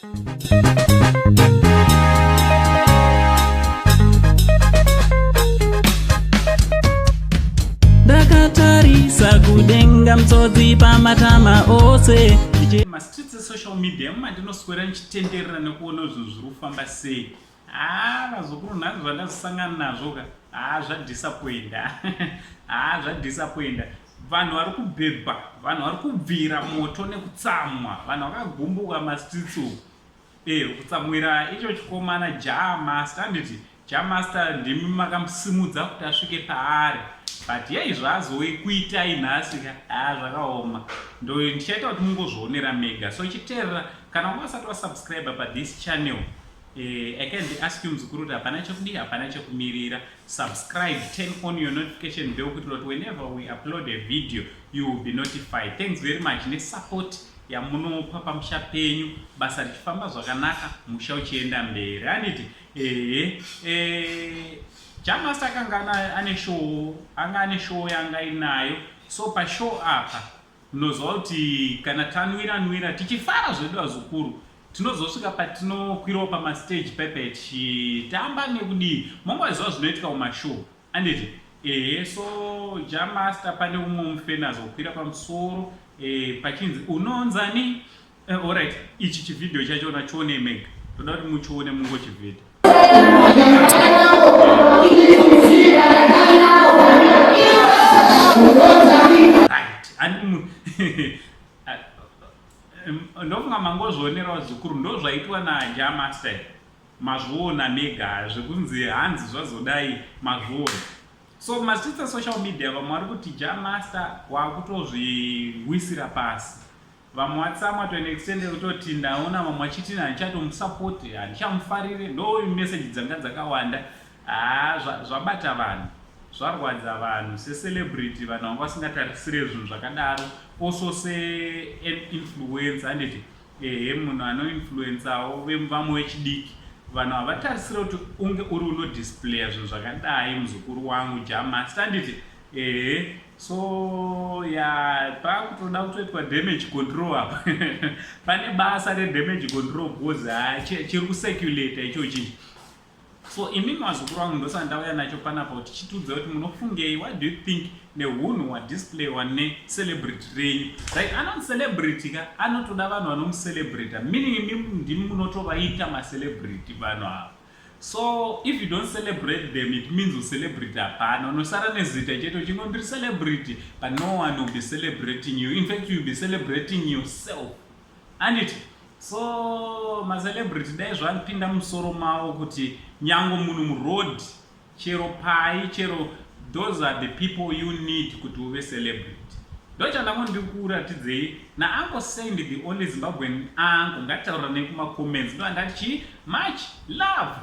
Dakatarisa kudenga mtsodzi pamatama ose. Streets social media mandinoswera ndichitenderera nekuona zvinhu zviri kufamba sei. Vazukuru nhasi vandazosangana nazvo ka zvadhisapoinda. Zvadhisapoinda. Vanhu vari kubhebha, vanhu vari kubvira moto nekutsamwa, vanhu vakagumbuka mastreets umu. Kutsamwira icho chikomana Jamaster, handiti Jamaster ndimi makamusimudza kuti asvike paari. But yei zvazokuitai nhasi ka zvakaoma. Ndichaita kuti mungozvionera mega. So chiteerera kana usati wasubscribe pa this channel, I can ask you mzukuru kuti hapana chekudii, hapana chekumirira. Subscribe, turn on your notification bell kuti whenever we upload a video you will be notified. Thanks very much nesupport yamunopa pamusha penyu, basa richifamba zvakanaka, musha uchienda mberi. Handiti Jamaster akanga ane show yanga inayo. So pa show apa munozwa kuti kana tanwira tichifara zvedu vazukuru tinozosvika patinokwirawo pamastage pepe tichitamba nekudii. Mongoziva zvinoitika mumashow, handiti so Jamaster pane umwe mufeni azokwira pamusoro pachinzi unonzani. Alright, ichi chividhio chachona chione mega, toda kuti muchione mungochividhio. Ndofunga mangozvionera vazukuru ndozvaitwa naJamaster. Mazviona mega zvekunzi hanzi zvazodai mazviona. So mastreets social media vamwe vari kuti Jamaster wakutozviwisira pasi. Vamwe vatsamwa to an extent kutoti ndaona vamwe vachiti handichatomusapoti, handichamufarire. Ndo message dzanga dzakawanda. Zvabata vanhu, zvarwadza vanhu secelebrity, vanhu vanga vasingatarisire zvinhu zvakadaro. Also se-influencer, handiti munhu anoinfluensawo vamwe vechidiki. Vanhu havatarisire kuti unge uri unodisplaya zvinhu zvakadai muzukuru wangu Jamaster, handiti so pakutoda kutoitwa damage control apa. Pane basa redamage control because chiri kucirculate icho chinhu. So imi mazukuru wangu ndosati ndauya nacho panapa kuti chitudze kuti munofungei. What do you think neunhu hwadisplayiwa necelebrity renyu? Like anoti celebrity ka anotoda vanhu vanomucelebrata, meaning imi ndimi munotovaita macelebrity vanhu ava. So if you don't celebrate them, it means ucelebrate hapana. Unosara nezita chete uchingo ndiri celebrity, but no one will be celebrating you. In fact, you will be celebrating yourself. And it so macelebrity dai zvanopinda musoro mavo kuti nyango munhu muroad chero pai chero, those are the people you need kuti uve celebrity. Ndochandamo ndikuratidzei naAnko Sandy the only Zimbabwean angu ngataura nekuma comments ndo andati much love.